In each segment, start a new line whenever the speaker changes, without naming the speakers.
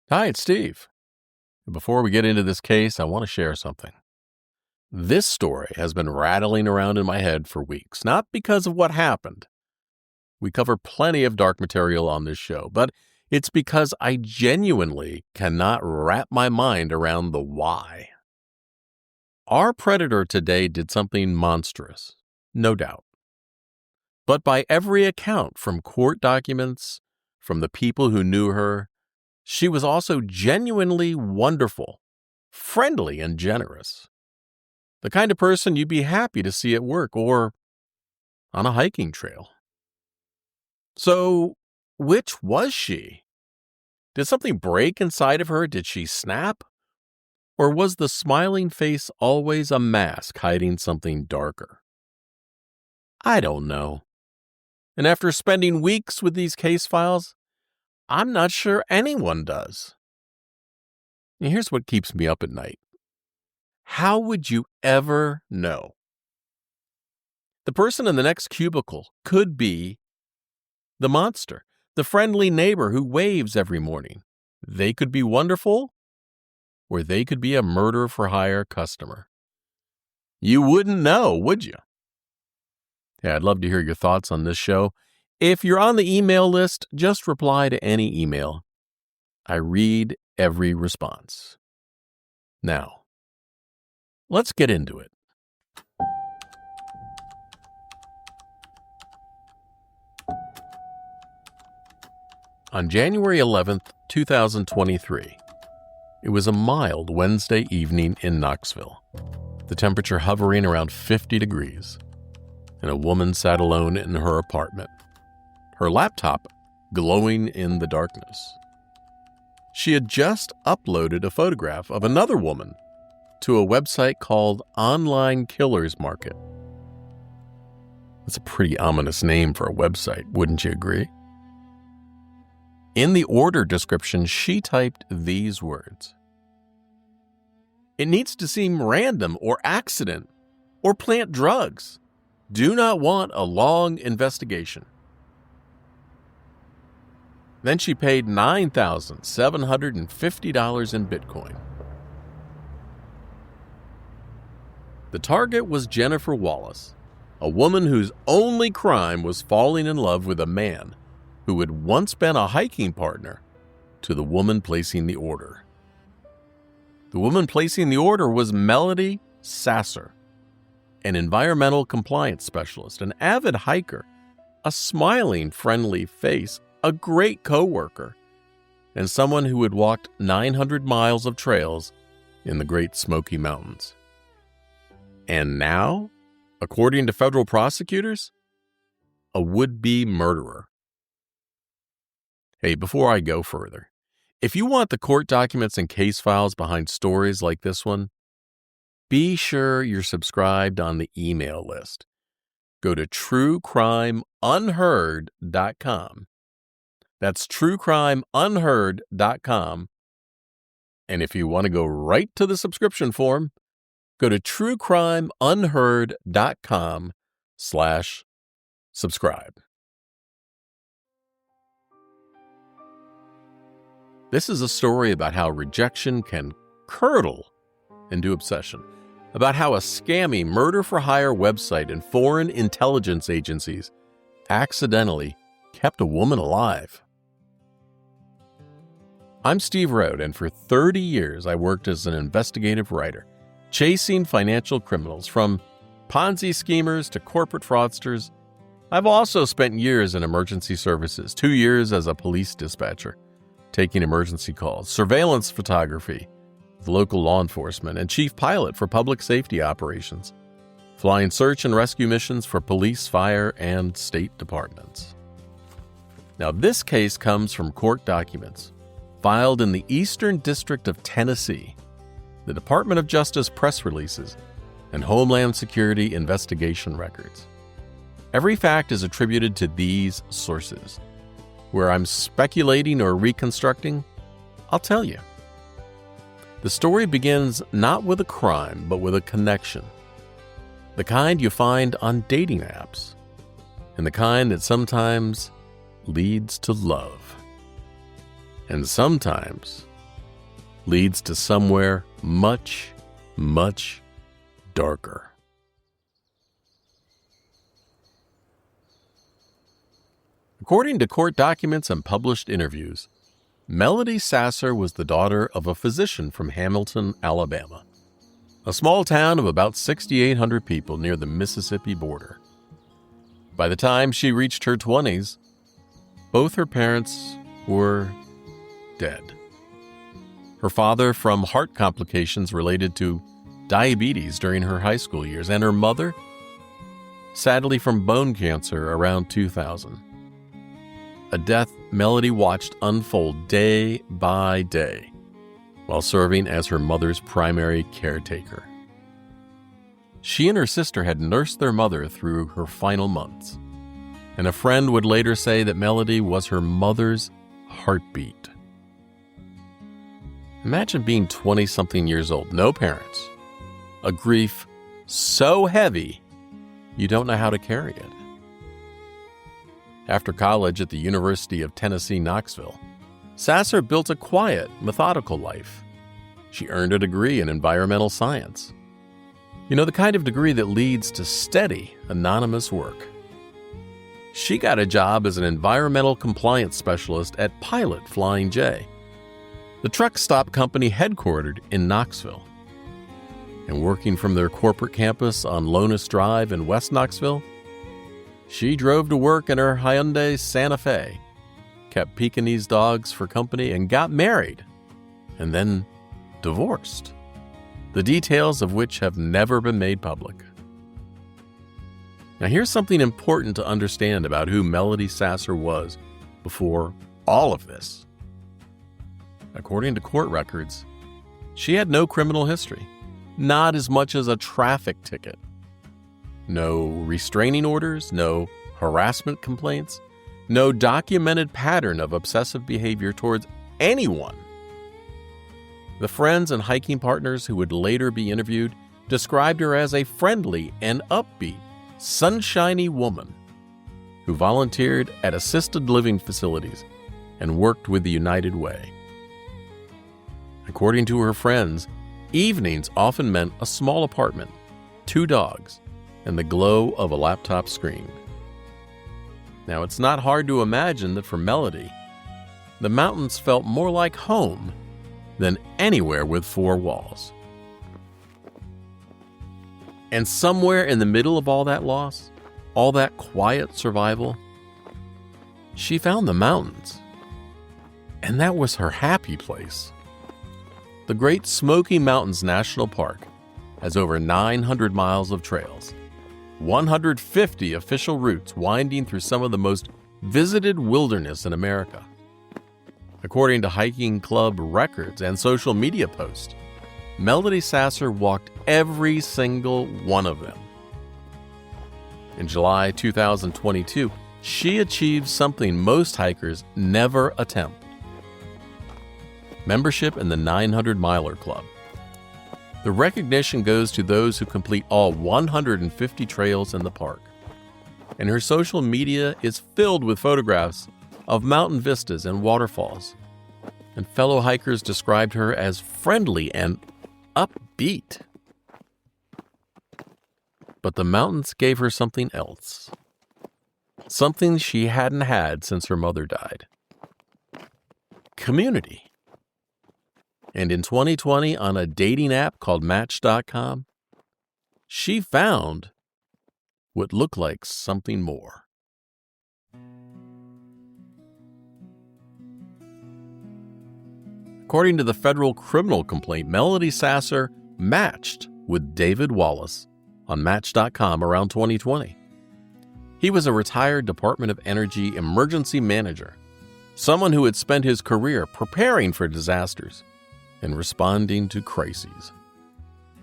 Hi, it's Steve. Before we get into this case, I want to share something. This story has been rattling around in my head for weeks, not because of what happened. We cover plenty of dark material on this show, but it's because I genuinely cannot wrap my mind around the why. Our predator today did something monstrous, no doubt. But by every account, from court documents, from the people who knew her, she was also genuinely wonderful, friendly, and generous. The kind of person you'd be happy to see at work or on a hiking trail. So, which was she? Did something break inside of her? Did she snap? Or was the smiling face always a mask hiding something darker? I don't know. And after spending weeks with these case files, I'm not sure anyone does. And here's what keeps me up at night. How would you ever know? The person in the next cubicle could be the monster, the friendly neighbor who waves every morning. They could be wonderful, or they could be a murder-for-hire customer. You wouldn't know, would you? Yeah, I'd love to hear your thoughts on this show. If you're on the email list, just reply to any email. I read every response. Now, let's get into it. On January 11th, 2023, it was a mild Wednesday evening in Knoxville, the temperature hovering around 50 degrees, and a woman sat alone in her apartment, her laptop glowing in the darkness. She had just uploaded a photograph of another woman to a website called Online Killers Market. That's a pretty ominous name for a website, wouldn't you agree? In the order description, she typed these words. It needs to seem random or accident or plant drugs. Do not want a long investigation. Then she paid $9,750 in Bitcoin. The target was Jennifer Wallace, a woman whose only crime was falling in love with a man who had once been a hiking partner to the woman placing the order. The woman placing the order was Melody Sasser, an environmental compliance specialist, an avid hiker, a smiling, friendly face, a great coworker, and someone who had walked 900 miles of trails in the Great Smoky Mountains. And now, according to federal prosecutors, a would-be murderer. Hey, before I go further, if you want the court documents and case files behind stories like this one, be sure you're subscribed on the email list. Go to truecrimeunheard.com. That's truecrimeunheard.com. And if you want to go right to the subscription form, go to truecrimeunheard.com/subscribe. This is a story about how rejection can curdle into obsession, about how a scammy murder-for-hire website and foreign intelligence agencies accidentally kept a woman alive. I'm Steve Rode, and for 30 years I worked as an investigative writer, chasing financial criminals from Ponzi schemers to corporate fraudsters. I've also spent years in emergency services, 2 years as a police dispatcher, taking emergency calls, surveillance photography with local law enforcement, and chief pilot for public safety operations, flying search and rescue missions for police, fire, and state departments. Now, this case comes from court documents filed in the Eastern District of Tennessee, the Department of Justice press releases, and Homeland Security investigation records. Every fact is attributed to these sources. Where I'm speculating or reconstructing, I'll tell you. The story begins not with a crime, but with a connection. The kind you find on dating apps, and the kind that sometimes leads to love, and sometimes leads to somewhere much, much darker. According to court documents and published interviews, Melody Sasser was the daughter of a physician from Hamilton, Alabama, a small town of about 6,800 people near the Mississippi border. By the time she reached her 20s, both her parents were dead. Her father from heart complications related to diabetes during her high school years, and her mother, sadly from bone cancer around 2000. A death Melody watched unfold day by day while serving as her mother's primary caretaker. She and her sister had nursed their mother through her final months, and a friend would later say that Melody was her mother's heartbeat. Imagine being 20-something years old, no parents, a grief so heavy you don't know how to carry it. After college at the University of Tennessee, Knoxville, Sasser built a quiet, methodical life. She earned a degree in environmental science. You know, the kind of degree that leads to steady, anonymous work. She got a job as an environmental compliance specialist at Pilot Flying J, the truck stop company headquartered in Knoxville. And working from their corporate campus on Lonis Drive in West Knoxville, she drove to work in her Hyundai Santa Fe, kept Pekingese dogs for company, and got married, and then divorced, the details of which have never been made public. Now, here's something important to understand about who Melody Sasser was before all of this. According to court records, she had no criminal history, not as much as a traffic ticket. No restraining orders, no harassment complaints, no documented pattern of obsessive behavior towards anyone. The friends and hiking partners who would later be interviewed described her as a friendly and upbeat, sunshiny woman who volunteered at assisted living facilities and worked with the United Way. According to her friends, evenings often meant a small apartment, 2 dogs, and the glow of a laptop screen. Now, it's not hard to imagine that for Melody, the mountains felt more like home than anywhere with 4 walls. And somewhere in the middle of all that loss, all that quiet survival, she found the mountains. And that was her happy place. The Great Smoky Mountains National Park has over 900 miles of trails, 150 official routes winding through some of the most visited wilderness in America. According to hiking club records and social media posts, Melody Sasser walked every single one of them. In July 2022, she achieved something most hikers never attempt: membership in the 900 Miler Club. The recognition goes to those who complete all 150 trails in the park. And her social media is filled with photographs of mountain vistas and waterfalls. And fellow hikers described her as friendly and upbeat. But the mountains gave her something else. Something she hadn't had since her mother died. Community. And in 2020, on a dating app called Match.com, she found what looked like something more. According to the federal criminal complaint, Melody Sasser matched with David Wallace on Match.com around 2020. He was a retired Department of Energy emergency manager, someone who had spent his career preparing for disasters and responding to crises.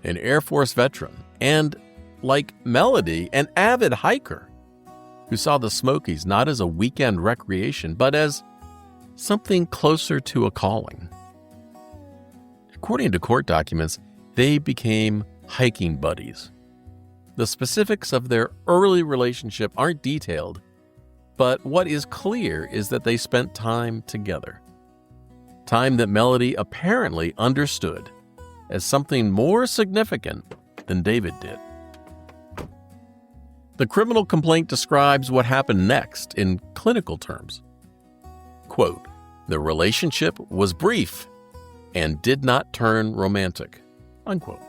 An Air Force veteran and, like Melody, an avid hiker who saw the Smokies not as a weekend recreation, but as something closer to a calling. According to court documents, they became hiking buddies. The specifics of their early relationship aren't detailed, but what is clear is that they spent time together. time that Melody apparently understood as something more significant than David did. The criminal complaint describes what happened next in clinical terms. Quote, "The relationship was brief and did not turn romantic." Unquote.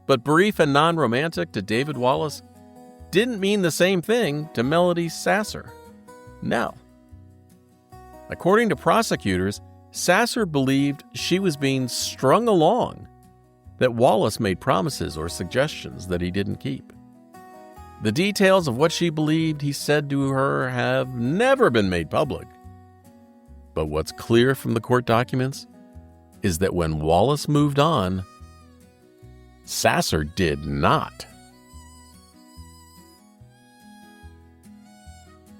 But brief and non-romantic to David Wallace didn't mean the same thing to Melody Sasser. No. According to prosecutors, Sasser believed she was being strung along, that Wallace made promises or suggestions that he didn't keep. The details of what she believed he said to her have never been made public. But what's clear from the court documents is that when Wallace moved on, Sasser did not.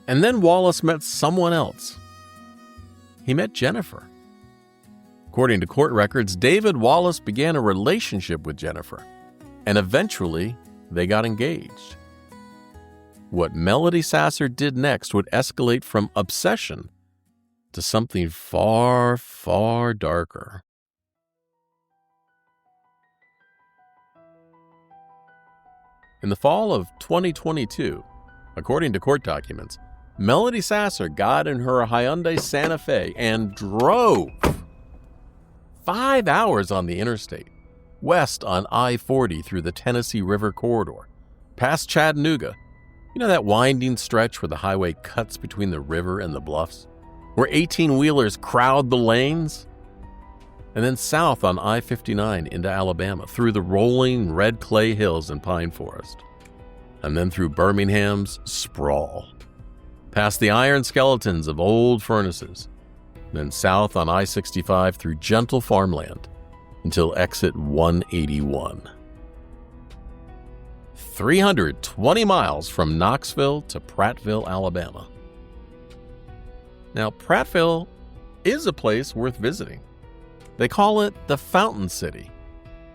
And then Wallace met someone else. He met Jennifer. According to court records, David Wallace began a relationship with Jennifer, and eventually they got engaged. What Melody Sasser did next would escalate from obsession to something far, far darker. In the fall of 2022, according to court documents, Melody Sasser got in her Hyundai Santa Fe and drove 5 hours on the interstate, west on I-40 through the Tennessee River corridor, past Chattanooga. You know that winding stretch where the highway cuts between the river and the bluffs, where 18-wheelers crowd the lanes? And then south on I-59 into Alabama, through the rolling red clay hills and pine forest. And then through Birmingham's sprawl, past the iron skeletons of old furnaces, then south on I-65 through gentle farmland until exit 181. 320 miles from Knoxville to Prattville, Alabama. Now, Prattville is a place worth visiting. They call it the Fountain City,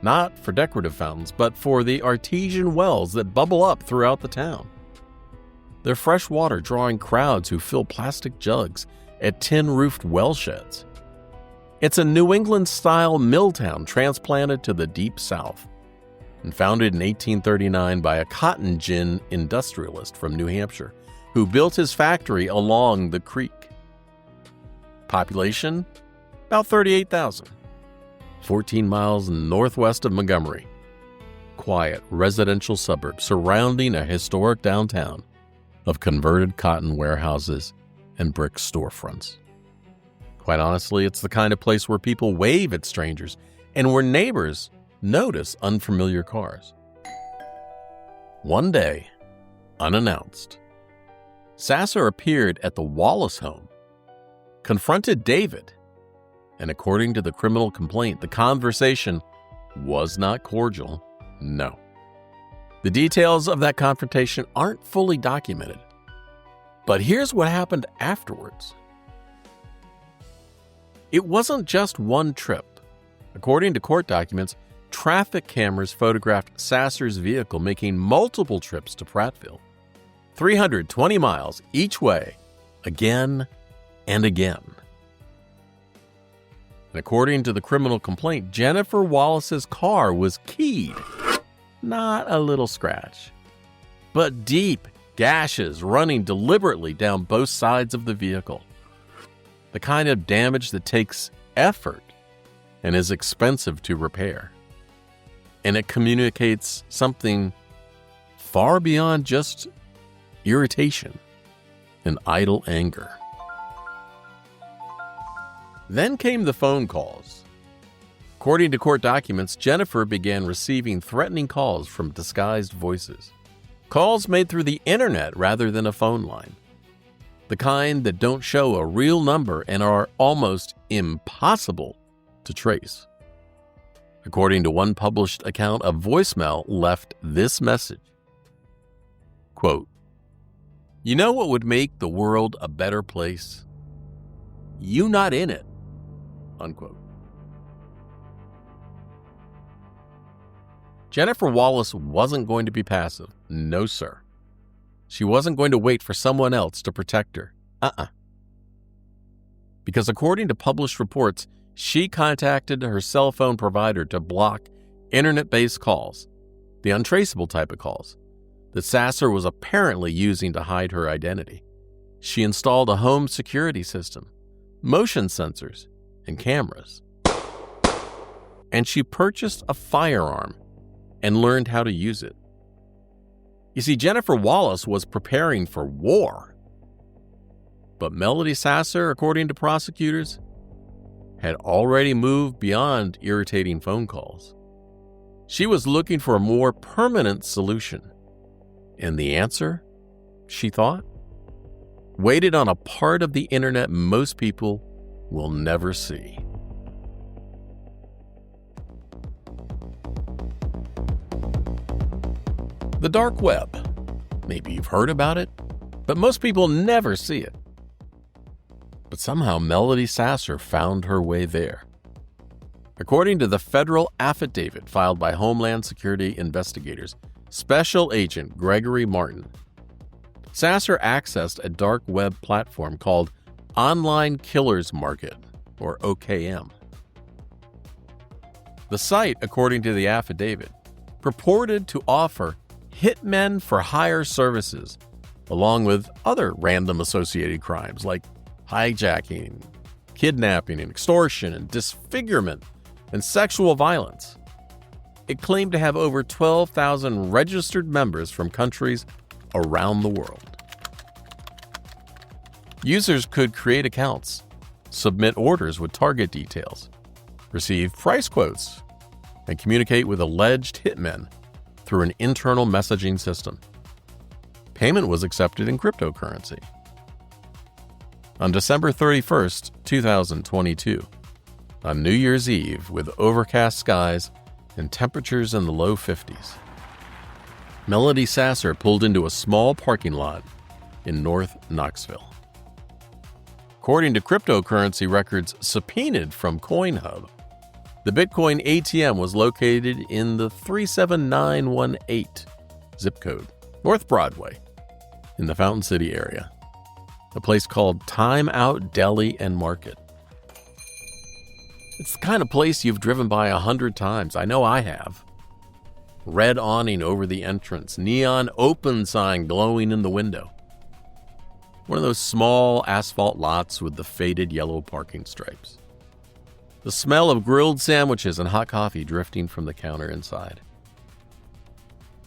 not for decorative fountains, but for the artesian wells that bubble up throughout the town. Their fresh water drawing crowds who fill plastic jugs at tin-roofed well sheds. It's a New England-style mill town transplanted to the deep South and founded in 1839 by a cotton gin industrialist from New Hampshire who built his factory along the creek. Population, about 38,000. 14 miles northwest of Montgomery. Quiet residential suburb surrounding a historic downtown of converted cotton warehouses and brick storefronts. Quite honestly, it's the kind of place where people wave at strangers and where neighbors notice unfamiliar cars. One day, unannounced, Sasser appeared at the Wallace home, confronted David, and according to the criminal complaint, the conversation was not cordial. No. The details of that confrontation aren't fully documented. But here's what happened afterwards. It wasn't just one trip. According to court documents, traffic cameras photographed Sasser's vehicle making multiple trips to Prattville, 320 miles each way, again and again. And according to the criminal complaint, Jennifer Wallace's car was keyed. Not a little scratch, but deep gashes running deliberately down both sides of the vehicle. The kind of damage that takes effort and is expensive to repair. And it communicates something far beyond just irritation and idle anger. Then came the phone calls. According to court documents, Jennifer began receiving threatening calls from disguised voices. Calls made through the internet rather than a phone line. The kind that don't show a real number and are almost impossible to trace. According to one published account, a voicemail left this message. Quote, "You know what would make the world a better place? You not in it." Unquote. Jennifer Wallace wasn't going to be passive. No, sir. She wasn't going to wait for someone else to protect her. because according to published reports, she contacted her cell phone provider to block internet-based calls, the untraceable type of calls, that Sasser was apparently using to hide her identity. She installed a home security system, motion sensors, and cameras. And she purchased a firearm and learned how to use it. You see, Jennifer Wallace was preparing for war. But Melody Sasser, according to prosecutors, had already moved beyond irritating phone calls. She was looking for a more permanent solution. And the answer, she thought, waited on a part of the internet most people will never see. The dark web. Maybe you've heard about it, but most people never see it. But somehow Melody Sasser found her way there. According to the federal affidavit filed by Homeland Security investigators, Special Agent Gregory Martin, Sasser accessed a dark web platform called Online Killers Market, or OKM. The site, according to the affidavit, purported to offer hitmen for hire services, along with other random associated crimes like hijacking, kidnapping, and extortion, and disfigurement, and sexual violence. It claimed to have over 12,000 registered members from countries around the world. Users could create accounts, submit orders with target details, receive price quotes, and communicate with alleged hitmen through an internal messaging system. Payment was accepted in cryptocurrency. On December 31st, 2022, on New Year's Eve with overcast skies and temperatures in the low 50s, Melody Sasser pulled into a small parking lot in North Knoxville. According to cryptocurrency records subpoenaed from CoinHub, the Bitcoin ATM was located in the 37918 zip code, North Broadway, in the Fountain City area, a place called Time Out Deli and Market. It's the kind of place you've driven by 100 times. I know I have. Red awning over the entrance, neon open sign glowing in the window. One of those small asphalt lots with the faded yellow parking stripes. The smell of grilled sandwiches and hot coffee drifting from the counter inside.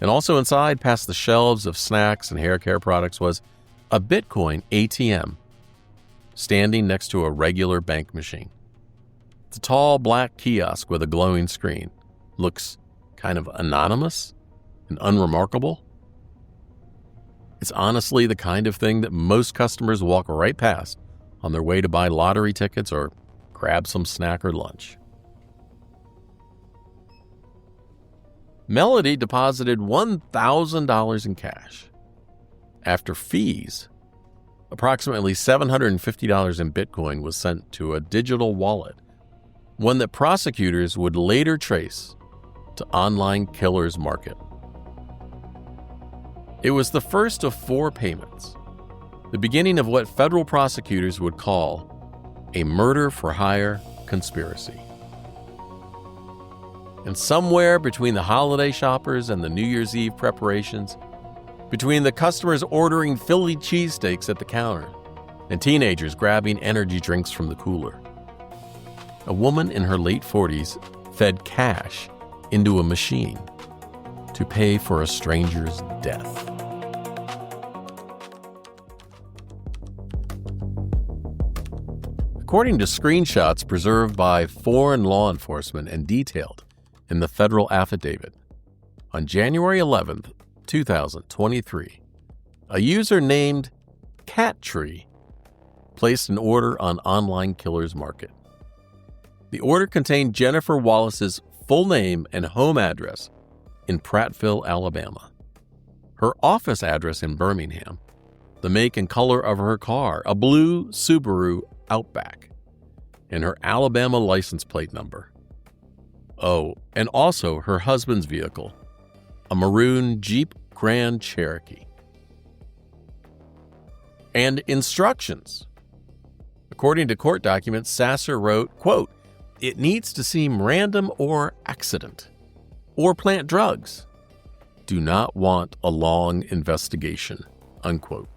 And also inside, past the shelves of snacks and hair care products, was a Bitcoin ATM standing next to a regular bank machine. It's a tall black kiosk with a glowing screen. Looks kind of anonymous and unremarkable. It's honestly the kind of thing that most customers walk right past on their way to buy lottery tickets or grab some snack or lunch. Melody deposited $1,000 in cash. After fees, approximately $750 in Bitcoin was sent to a digital wallet, one that prosecutors would later trace to Online Killers Market. It was the first of 4 payments, the beginning of what federal prosecutors would call a murder-for-hire conspiracy. And somewhere between the holiday shoppers and the New Year's Eve preparations, between the customers ordering Philly cheesesteaks at the counter and teenagers grabbing energy drinks from the cooler, a woman in her late 40s fed cash into a machine to pay for a stranger's death. According to screenshots preserved by foreign law enforcement and detailed in the federal affidavit, on January 11th, 2023, a user named Cattree placed an order on Online Killers Market. The order contained Jennifer Wallace's full name and home address in Prattville, Alabama, her office address in Birmingham, the make and color of her car, a blue Subaru Outback, and her Alabama license plate number. Oh, and also her husband's vehicle, a maroon Jeep Grand Cherokee. And instructions. According to court documents, Sasser wrote, quote, "It needs to seem random or accident, or plant drugs. Do not want a long investigation," unquote.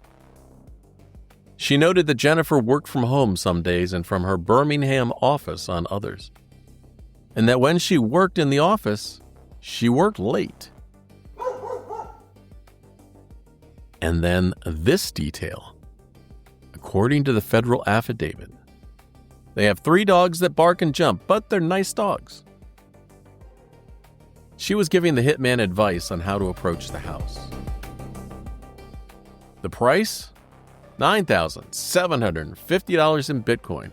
She noted that Jennifer worked from home some days and from her Birmingham office on others, and that when she worked in the office, she worked late. And then this detail. According to the federal affidavit, they have 3 dogs that bark and jump, but they're nice dogs. She was giving the hitman advice on how to approach the house. The price? $9,750 in Bitcoin.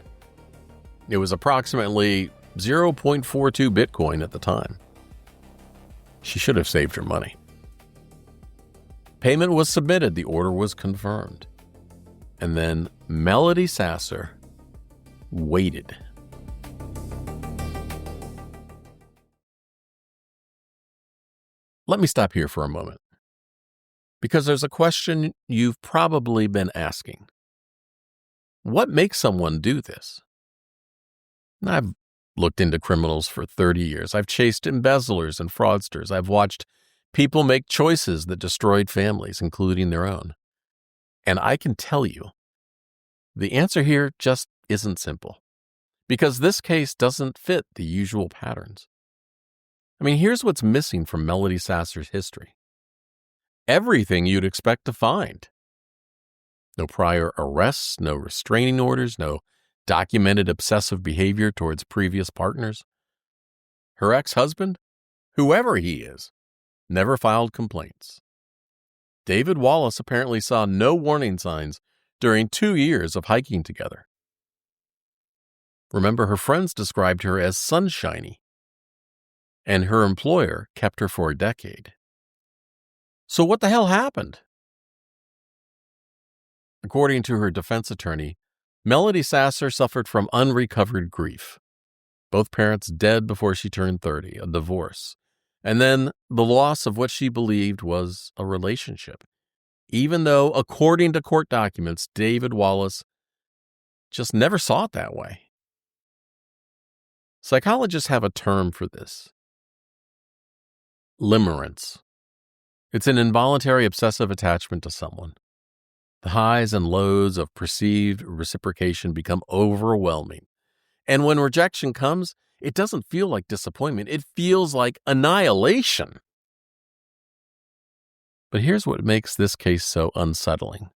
It was approximately 0.42 Bitcoin at the time. She should have saved her money. Payment was submitted, the order was confirmed. And then Melody Sasser waited. Let me stop here for a moment, because there's a question you've probably been asking. What makes someone do this? I've looked into criminals for 30 years. I've chased embezzlers and fraudsters. I've watched people make choices that destroyed families, including their own. And I can tell you, the answer here just isn't simple, because this case doesn't fit the usual patterns. I mean, here's what's missing from Melody Sasser's history. Everything you'd expect to find. No prior arrests, no restraining orders, no documented obsessive behavior towards previous partners. Her ex-husband, whoever he is, never filed complaints. David Wallace apparently saw no warning signs during 2 years of hiking together. Remember, her friends described her as sunshiny, and her employer kept her for a decade. So what the hell happened? According to her defense attorney, Melody Sasser suffered from unrecovered grief. Both parents dead before she turned 30, a divorce, and then the loss of what she believed was a relationship, even though, according to court documents, David Wallace just never saw it that way. Psychologists have a term for this: limerence. It's an involuntary obsessive attachment to someone. The highs and lows of perceived reciprocation become overwhelming. And when rejection comes, it doesn't feel like disappointment. It feels like annihilation. But here's what makes this case so unsettling.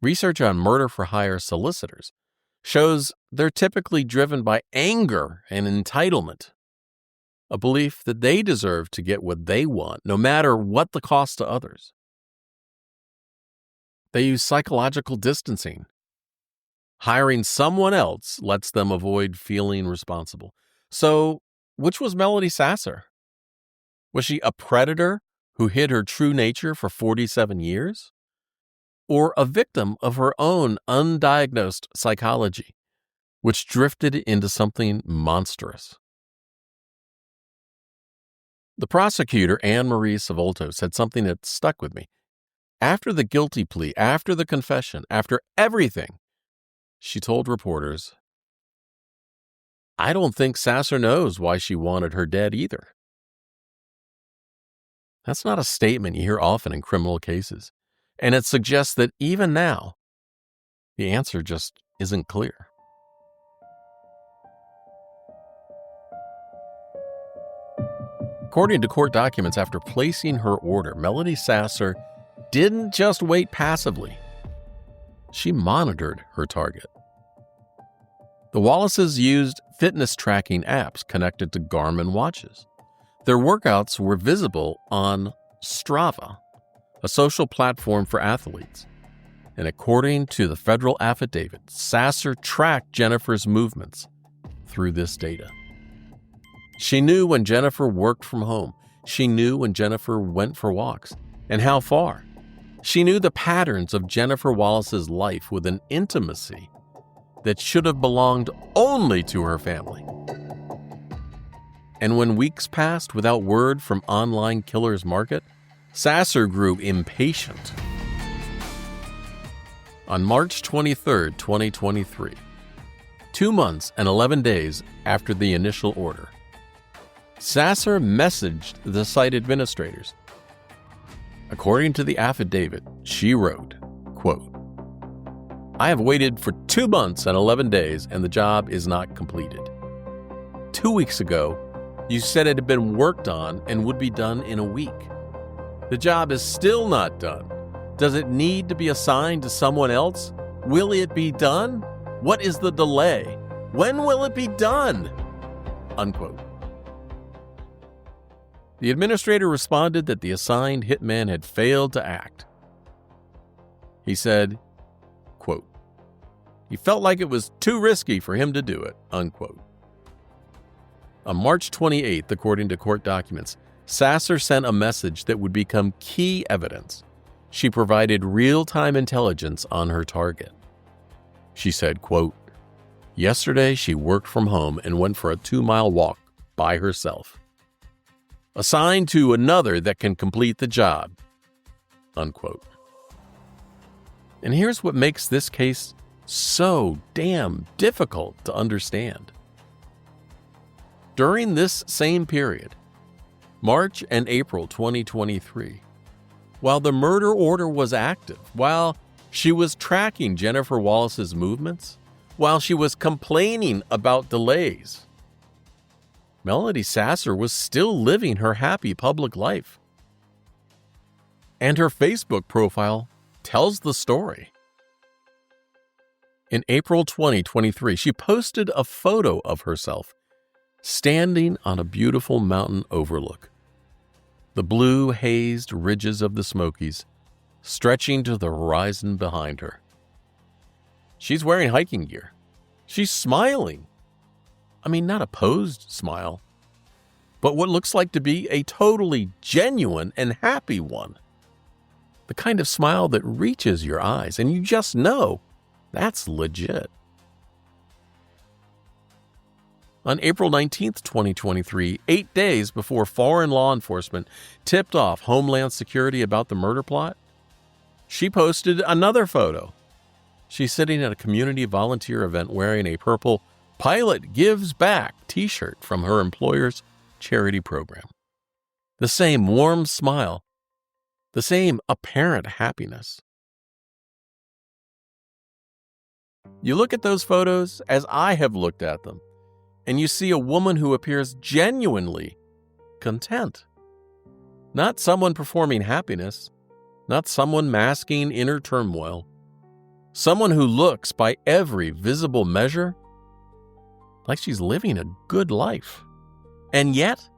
Research on murder-for-hire solicitors shows they're typically driven by anger and entitlement, a belief that they deserve to get what they want, no matter what the cost to others. They use psychological distancing. Hiring someone else lets them avoid feeling responsible. So, which was Melody Sasser? Was she a predator who hid her true nature for 47 years? Or a victim of her own undiagnosed psychology, which drifted into something monstrous? The prosecutor, Anne-Marie Savolto, said something that stuck with me. After the guilty plea, after the confession, after everything, she told reporters, "I don't think Sasser knows why she wanted her dead either." That's not a statement you hear often in criminal cases, and it suggests that even now, the answer just isn't clear. According to court documents, after placing her order, Melody Sasser didn't just wait passively. She monitored her target. The Wallaces used fitness tracking apps connected to Garmin watches. Their workouts were visible on Strava, a social platform for athletes. And according to the federal affidavit, Sasser tracked Jennifer's movements through this data. She knew when Jennifer worked from home. She knew when Jennifer went for walks and how far. She knew the patterns of Jennifer Wallace's life with an intimacy that should have belonged only to her family. And when weeks passed without word from online Killer's Market, Sasser grew impatient. On March 23, 2023, 2 months and 11 days after the initial order. Sasser messaged the site administrators. According to the affidavit, she wrote, quote, "I have waited for 2 months and 11 days and the job is not completed. 2 weeks ago, you said it had been worked on and would be done in a week. The job is still not done. Does it need to be assigned to someone else? Will it be done? What is the delay? When will it be done?" Unquote. The administrator responded that the assigned hitman had failed to act. He said, quote, "He felt like it was too risky for him to do it," unquote. On March 28th, according to court documents, Sasser sent a message that would become key evidence. She provided real-time intelligence on her target. She said, quote, "Yesterday she worked from home and went for a 2-mile walk by herself. Assigned to another that can complete the job," unquote. And here's what makes this case so damn difficult to understand. During this same period, March and April 2023, while the murder order was active, while she was tracking Jennifer Wallace's movements, while she was complaining about delays, Melody Sasser was still living her happy public life. And her Facebook profile tells the story. In April 2023, she posted a photo of herself standing on a beautiful mountain overlook. The blue hazed ridges of the Smokies stretching to the horizon behind her. She's wearing hiking gear. She's smiling. I mean, not a posed smile, but what looks like to be a totally genuine and happy one. The kind of smile that reaches your eyes and you just know that's legit. On April 19th, 2023, 8 days before foreign law enforcement tipped off Homeland Security about the murder plot, she posted another photo. She's sitting at a community volunteer event wearing a purple "Pilot Gives Back" t-shirt from her employer's charity program. The same warm smile, the same apparent happiness. You look at those photos as I have looked at them, and you see a woman who appears genuinely content. Not someone performing happiness, not someone masking inner turmoil, someone who looks by every visible measure like she's living a good life. And yet,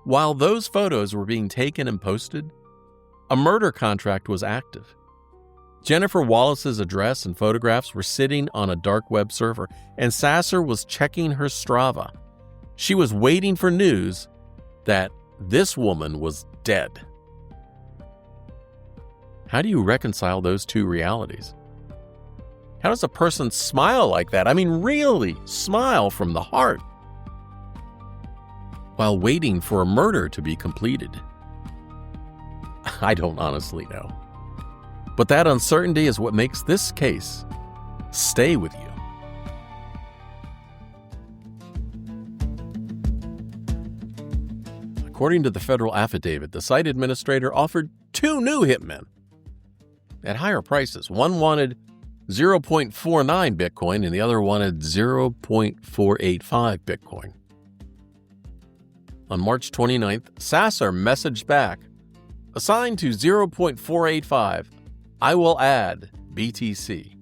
while those photos were being taken and posted, a murder contract was active. Jennifer Wallace's address and photographs were sitting on a dark web server, and Sasser was checking her Strava. She was waiting for news that this woman was dead. How do you reconcile those two realities? How does a person smile like that? I mean, really smile from the heart while waiting for a murder to be completed? I don't honestly know. But that uncertainty is what makes this case stay with you. According to the federal affidavit, the site administrator offered 2 new hitmen at higher prices. One wanted 0.49 Bitcoin and the other wanted 0.485 Bitcoin. On March 29th, Sasser messaged back, "Assigned to 0.485, I will add BTC."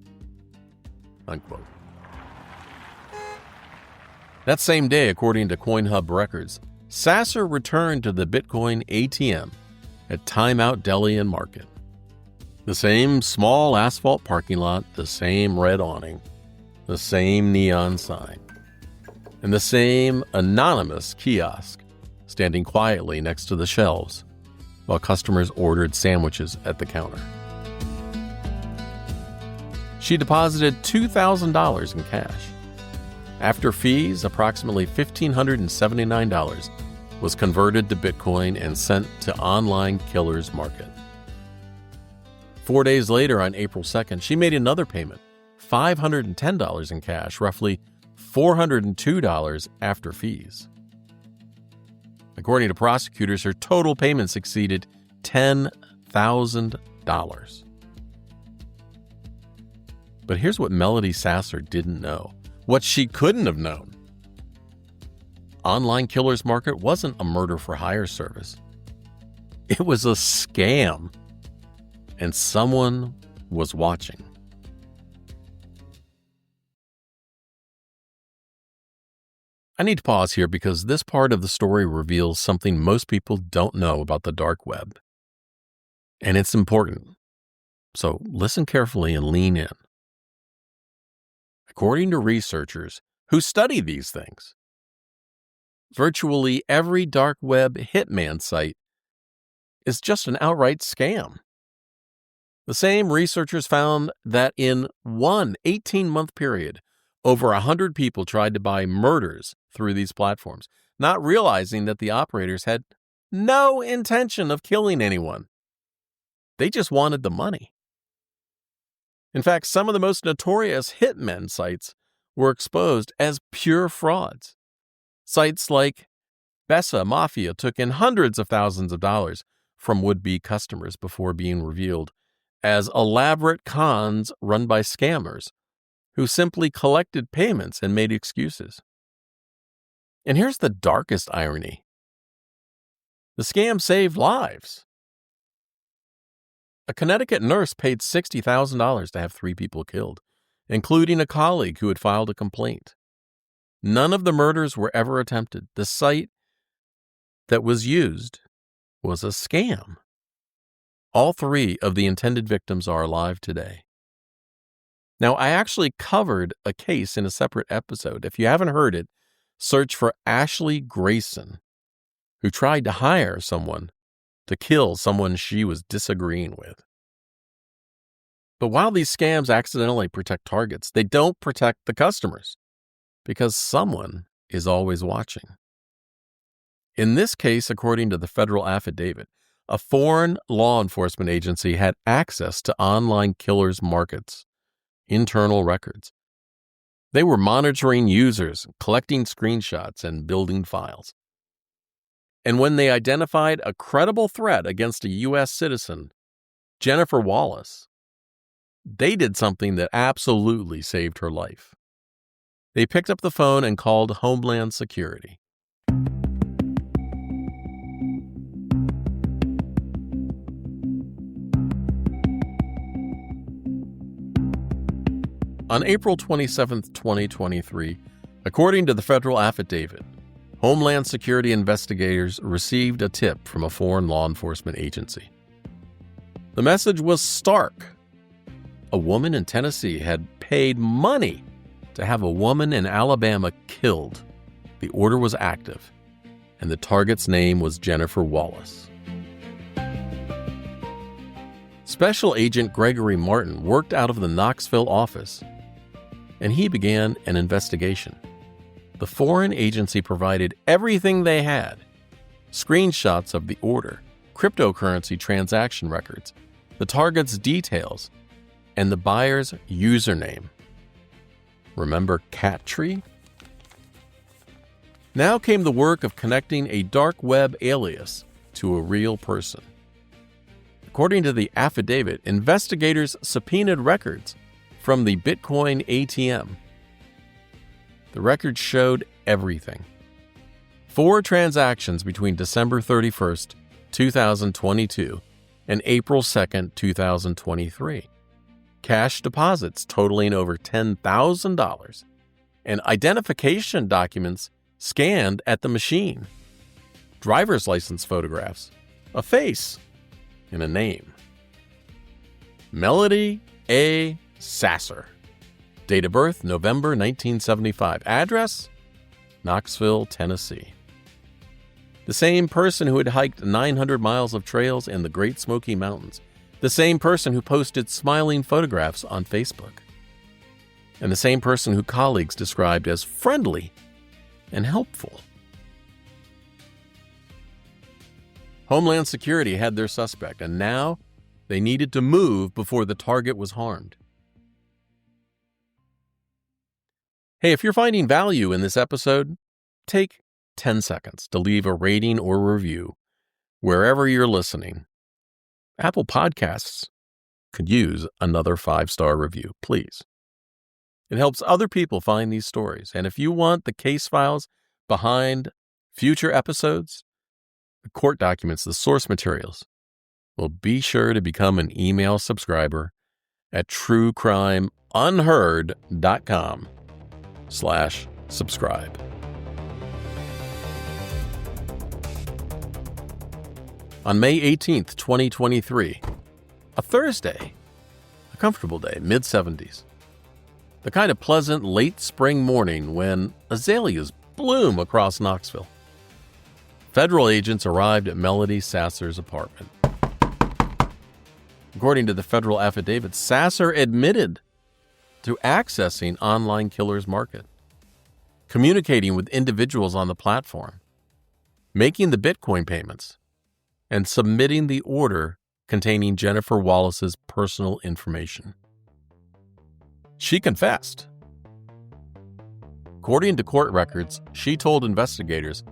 Unquote. That same day, according to CoinHub records, Sasser returned to the Bitcoin ATM at Time Out Deli and Market. The same small asphalt parking lot, the same red awning, the same neon sign, and the same anonymous kiosk standing quietly next to the shelves while customers ordered sandwiches at the counter. She deposited $2,000 in cash. After fees, approximately $1,579 was converted to Bitcoin and sent to online Killer's Market. 4 days later, on April 2nd, she made another payment, $510 in cash, roughly $402 after fees. According to prosecutors, her total payments exceeded $10,000. But here's what Melody Sasser didn't know, what she couldn't have known. Online Killer's Market wasn't a murder-for-hire service. It was a scam, and someone was watching. I need to pause here because this part of the story reveals something most people don't know about the dark web. And it's important. So listen carefully and lean in. According to researchers who study these things, virtually every dark web hitman site is just an outright scam. The same researchers found that in one 18-month period, over 100 people tried to buy murders through these platforms, not realizing that the operators had no intention of killing anyone. They just wanted the money. In fact, some of the most notorious hitmen sites were exposed as pure frauds. Sites like Bessa Mafia took in hundreds of thousands of dollars from would-be customers before being revealed as elaborate cons run by scammers who simply collected payments and made excuses. And here's the darkest irony. The scam saved lives. A Connecticut nurse paid $60,000 to have 3 people killed, including a colleague who had filed a complaint. None of the murders were ever attempted. The site that was used was a scam. All 3 of the intended victims are alive today. Now, I actually covered a case in a separate episode. If you haven't heard it, search for Ashley Grayson, who tried to hire someone to kill someone she was disagreeing with. But while these scams accidentally protect targets, they don't protect the customers because someone is always watching. In this case, according to the federal affidavit, a foreign law enforcement agency had access to Online Killer's Market's internal records. They were monitoring users, collecting screenshots, and building files. And when they identified a credible threat against a U.S. citizen, Jennifer Wallace, they did something that absolutely saved her life. They picked up the phone and called Homeland Security. On April 27, 2023, according to the federal affidavit, Homeland Security investigators received a tip from a foreign law enforcement agency. The message was stark. A woman in Tennessee had paid money to have a woman in Alabama killed. The order was active, and the target's name was Jennifer Wallace. Special Agent Gregory Martin worked out of the Knoxville office, and he began an investigation. The foreign agency provided everything they had: screenshots of the order, cryptocurrency transaction records, the target's details, and the buyer's username. Remember Cattree? Now came the work of connecting a dark web alias to a real person. According to the affidavit, investigators subpoenaed records from the Bitcoin ATM. The records showed everything. 4 transactions between December 31st, 2022 and April 2nd, 2023. Cash deposits totaling over $10,000 and identification documents scanned at the machine. Driver's license photographs, a face, and a name. Melody A. Sasser. Date of birth, November 1975. Address, Knoxville, Tennessee. The same person who had hiked 900 miles of trails in the Great Smoky Mountains. The same person who posted smiling photographs on Facebook. And the same person who colleagues described as friendly and helpful. Homeland Security had their suspect, and now they needed to move before the target was harmed. Hey, if you're finding value in this episode, take 10 seconds to leave a rating or review wherever you're listening. Apple Podcasts could use another 5-star review, please. It helps other people find these stories. And if you want the case files behind future episodes, the court documents, the source materials, well, be sure to become an email subscriber at truecrimeunheard.com/subscribe. On May 18th, 2023, a Thursday, a comfortable day, mid-70s, the kind of pleasant late spring morning when azaleas bloom across Knoxville. Federal agents arrived at Melody Sasser's apartment. According to the federal affidavit, Sasser admitted to accessing Online Killers Market, communicating with individuals on the platform, making the Bitcoin payments, and submitting the order containing Jennifer Wallace's personal information. She confessed. According to court records, she told investigators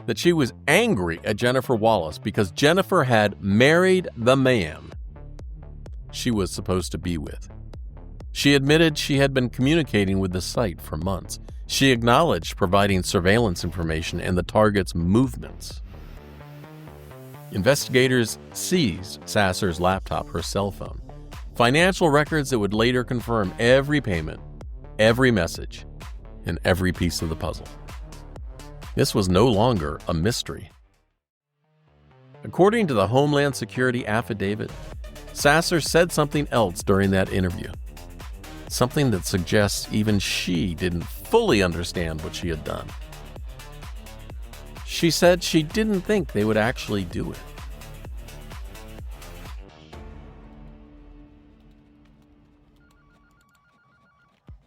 that she was angry at Jennifer Wallace because Jennifer had married the man she was supposed to be with. She admitted she had been communicating with the site for months. She acknowledged providing surveillance information and the target's movements. Investigators seized Sasser's laptop, her cell phone, financial records that would later confirm every payment, every message, and every piece of the puzzle. This was no longer a mystery. According to the Homeland Security affidavit, Sasser said something else during that interview, something that suggests even she didn't fully understand what she had done. She said she didn't think they would actually do it.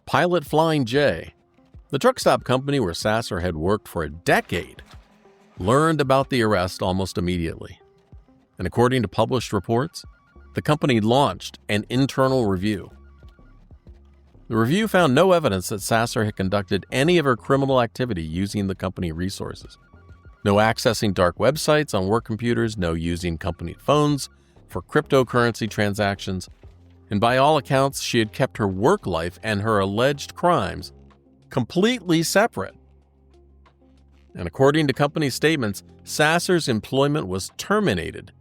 Pilot Flying J, the truck stop company where Sasser had worked for a decade, learned about the arrest almost immediately. And according to published reports, the company launched an internal review. The review found no evidence that Sasser had conducted any of her criminal activity using the company resources. No accessing dark websites on work computers, no using company phones for cryptocurrency transactions, and by all accounts, she had kept her work life and her alleged crimes completely separate. And according to company statements, Sasser's employment was terminated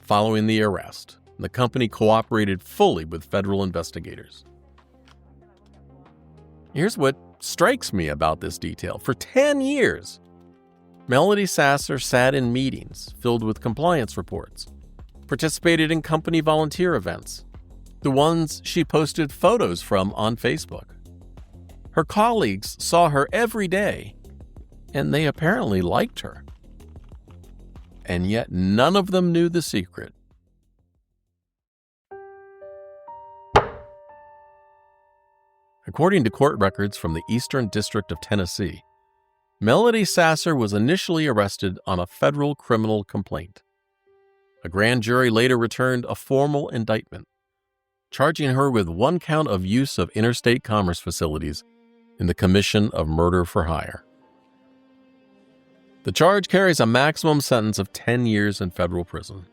following the arrest. The company cooperated fully with federal investigators. Here's what strikes me about this detail. For 10 years, Melody Sasser sat in meetings filled with compliance reports, participated in company volunteer events, the ones she posted photos from on Facebook. Her colleagues saw her every day, and they apparently liked her. And yet none of them knew the secret. According to court records from the Eastern District of Tennessee, Melody Sasser was initially arrested on a federal criminal complaint. A grand jury later returned a formal indictment, charging her with one count of use of interstate commerce facilities in the commission of murder for hire. The charge carries a maximum sentence of 10 years in federal prison.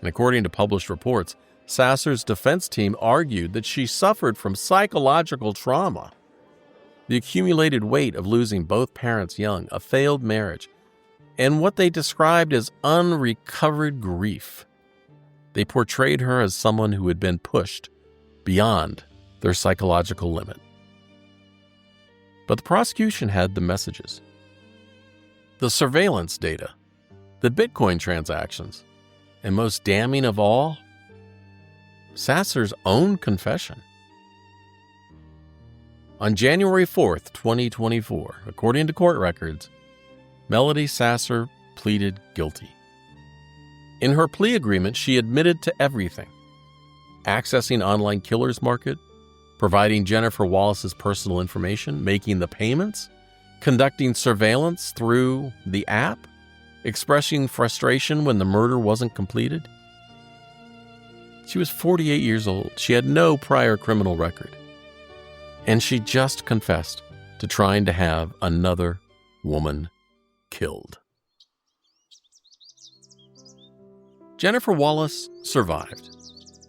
And according to published reports, Sasser's defense team argued that she suffered from psychological trauma, the accumulated weight of losing both parents young, a failed marriage, and what they described as unrecovered grief. They portrayed her as someone who had been pushed beyond their psychological limit. But the prosecution had the messages, the surveillance data, the Bitcoin transactions, and most damning of all, Sasser's own confession. On January 4th, 2024, according to court records, Melody Sasser pleaded guilty. In her plea agreement, she admitted to everything: accessing Online Killers Market, providing Jennifer Wallace's personal information, making the payments, conducting surveillance through the app, expressing frustration when the murder wasn't completed. She was 48 years old. She had no prior criminal record. And she just confessed to trying to have another woman killed. Jennifer Wallace survived.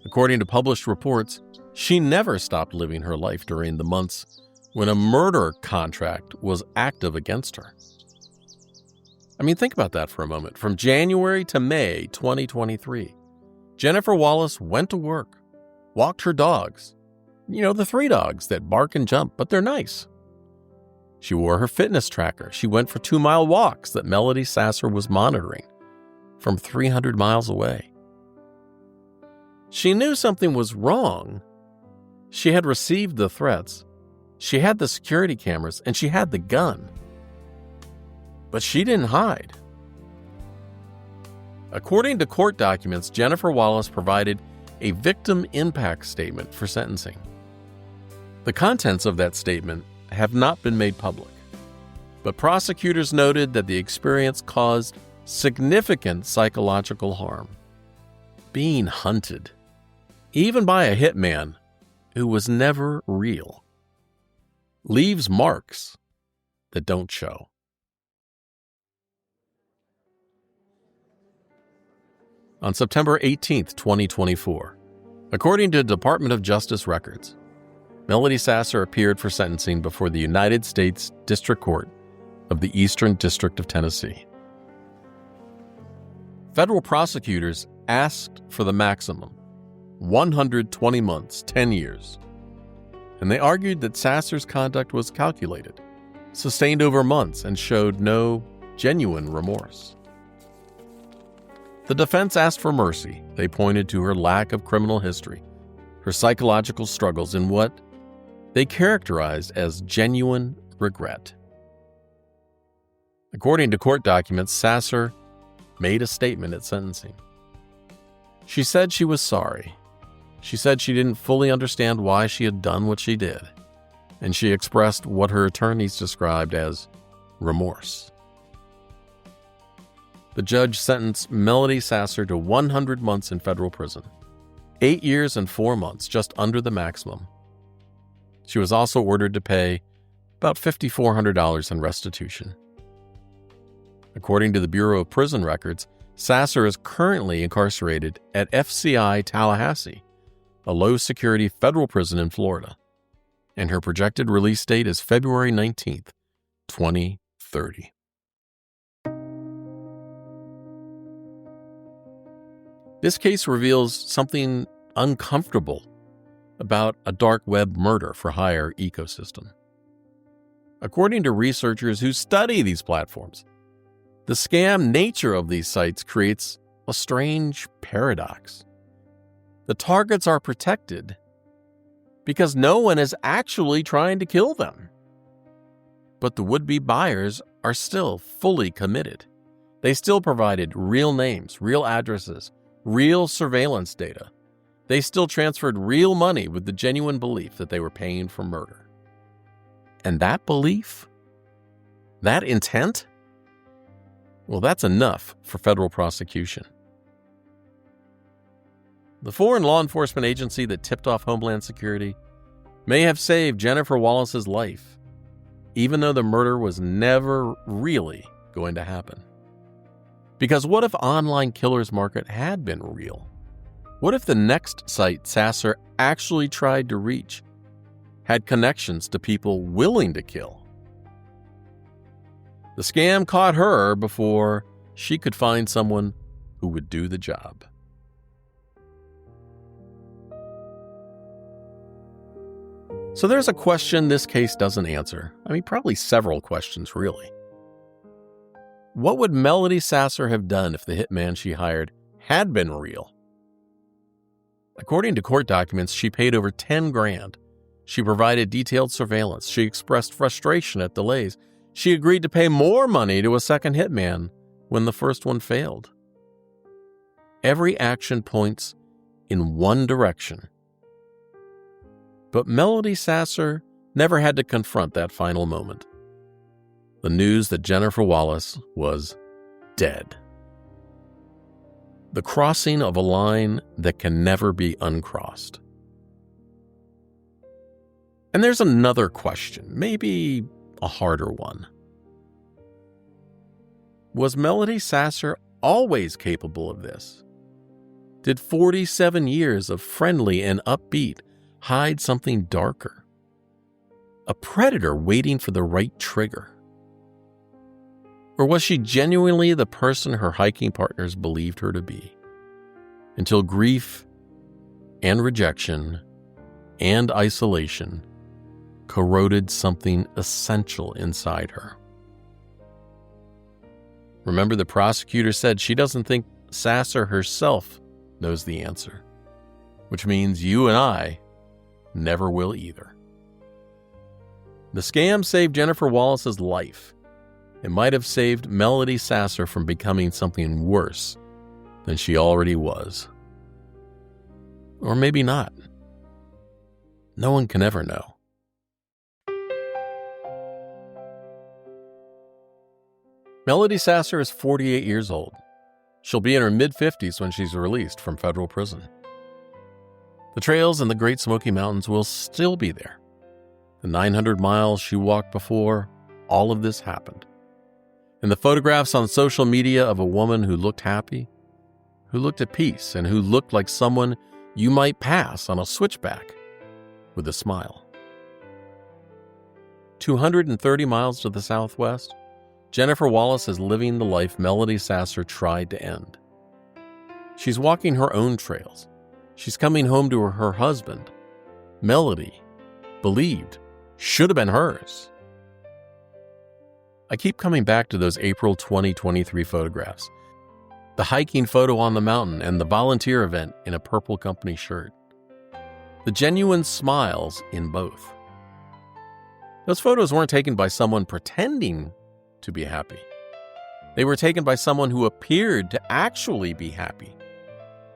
According to published reports, she never stopped living her life during the months when a murder contract was active against her. I mean, think about that for a moment. From January to May 2023, Jennifer Wallace went to work, walked her dogs. You know, the 3 dogs that bark and jump, but they're nice. She wore her fitness tracker. She went for 2-mile walks that Melody Sasser was monitoring from 300 miles away. She knew something was wrong. She had received the threats. She had the security cameras, and she had the gun. But she didn't hide. According to court documents, Jennifer Wallace provided a victim impact statement for sentencing. The contents of that statement have not been made public, but prosecutors noted that the experience caused significant psychological harm. Being hunted, even by a hitman who was never real, leaves marks that don't show. On September 18, 2024, according to Department of Justice records, Melody Sasser appeared for sentencing before the United States District Court of the Eastern District of Tennessee. Federal prosecutors asked for the maximum, 120 months, 10 years, and they argued that Sasser's conduct was calculated, sustained over months, and showed no genuine remorse. The defense asked for mercy. They pointed to her lack of criminal history, her psychological struggles, and what they characterized as genuine regret. According to court documents, Sasser made a statement at sentencing. She said she was sorry. She said she didn't fully understand why she had done what she did, and she expressed what her attorneys described as remorse. The judge sentenced Melody Sasser to 100 months in federal prison, 8 years and 4 months, just under the maximum. She was also ordered to pay about $5,400 in restitution. According to the Bureau of Prison Records, Sasser is currently incarcerated at FCI Tallahassee, a low-security federal prison in Florida, and her projected release date is February 19th, 2030. This case reveals something uncomfortable about a dark web murder-for-hire ecosystem. According to researchers who study these platforms, the scam nature of these sites creates a strange paradox. The targets are protected because no one is actually trying to kill them. But the would-be buyers are still fully committed. They still provided real names, real addresses, real surveillance data. They still transferred real money with the genuine belief that they were paying for murder. And that belief, that intent, well, that's enough for federal prosecution. The foreign law enforcement agency that tipped off Homeland Security may have saved Jennifer Wallace's life, even though the murder was never really going to happen. Because what if online killers market had been real? What if the next site Sasser actually tried to reach had connections to people willing to kill? The scam caught her before she could find someone who would do the job. So there's a question this case doesn't answer. I mean, probably several questions, really. What would Melody Sasser have done if the hitman she hired had been real? According to court documents, she paid over $10,000. She provided detailed surveillance. She expressed frustration at delays. She agreed to pay more money to a second hitman when the first one failed. Every action points in one direction. But Melody Sasser never had to confront that final moment. The news that Jennifer Wallace was dead. The crossing of a line that can never be uncrossed. And there's another question, maybe a harder one. Was Melody Sasser always capable of this? Did 47 years of friendly and upbeat hide something darker? A predator waiting for the right trigger? Or was she genuinely the person her hiking partners believed her to be? Until grief and rejection and isolation corroded something essential inside her. Remember, the prosecutor said she doesn't think Sasser herself knows the answer, which means you and I never will either. The scam saved Jennifer Wallace's life. It might have saved Melody Sasser from becoming something worse than she already was. Or maybe not. No one can ever know. Melody Sasser is 48 years old. She'll be in her mid-50s when she's released from federal prison. The trails in the Great Smoky Mountains will still be there. The 900 miles she walked before all of this happened. And the photographs on social media of a woman who looked happy, who looked at peace, and who looked like someone you might pass on a switchback with a smile. 230 miles to the southwest, Jennifer Wallace is living the life Melody Sasser tried to end. She's walking her own trails. She's coming home to her husband. Melody believed should have been hers. I keep coming back to those April 2023 photographs. The hiking photo on the mountain and the volunteer event in a purple company shirt. The genuine smiles in both. Those photos weren't taken by someone pretending to be happy. They were taken by someone who appeared to actually be happy,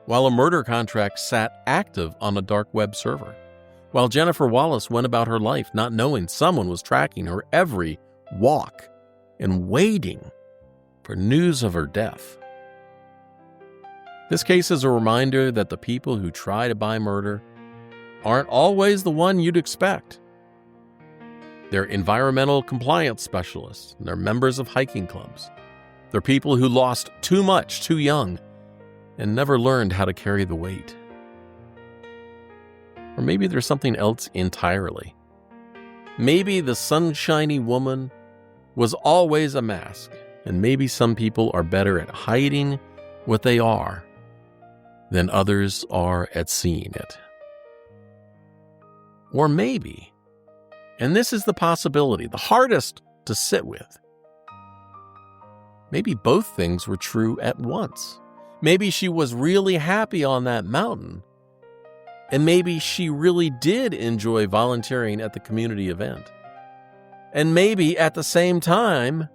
while a murder contract sat active on a dark web server, while Jennifer Wallace went about her life not knowing someone was tracking her every walk and waiting for news of her death. This case is a reminder that the people who try to buy murder aren't always the one you'd expect. They're environmental compliance specialists, and they're members of hiking clubs. They're people who lost too much too young and never learned how to carry the weight. Or maybe there's something else entirely. Maybe the sunshiny woman was always a mask, and maybe some people are better at hiding what they are than others are at seeing it. Or maybe, and this is the possibility, the hardest to sit with, maybe both things were true at once. Maybe she was really happy on that mountain, and maybe she really did enjoy volunteering at the community event. And maybe at the same time,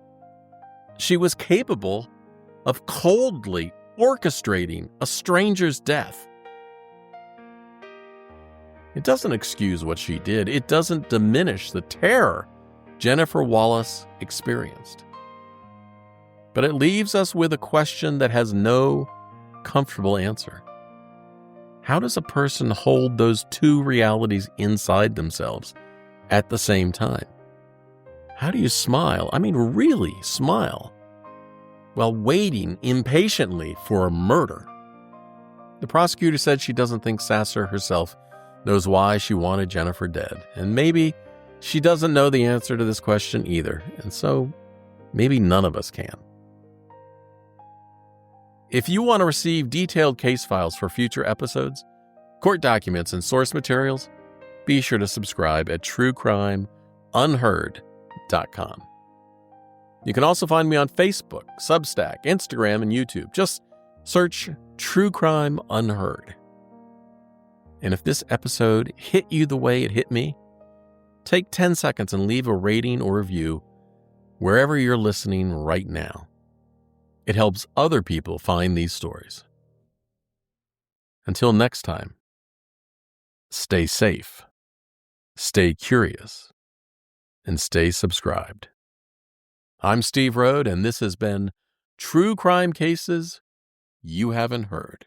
she was capable of coldly orchestrating a stranger's death. It doesn't excuse what she did. It doesn't diminish the terror Jennifer Wallace experienced. But it leaves us with a question that has no comfortable answer. How does a person hold those two realities inside themselves at the same time? How do you smile? I mean, really smile, while waiting impatiently for a murder? The prosecutor said she doesn't think Sasser herself knows why she wanted Jennifer dead. And maybe she doesn't know the answer to this question either. And so maybe none of us can. If you want to receive detailed case files for future episodes, court documents, and source materials, be sure to subscribe at truecrimeunheard.com. You can also find me on Facebook, Substack, Instagram, and YouTube. Just search True Crime Unheard. And if this episode hit you the way it hit me, take 10 seconds and leave a rating or review wherever you're listening right now. It helps other people find these stories. Until next time, stay safe, stay curious, and stay subscribed. I'm Steve Rode, and this has been True Crime Cases You Haven't Heard.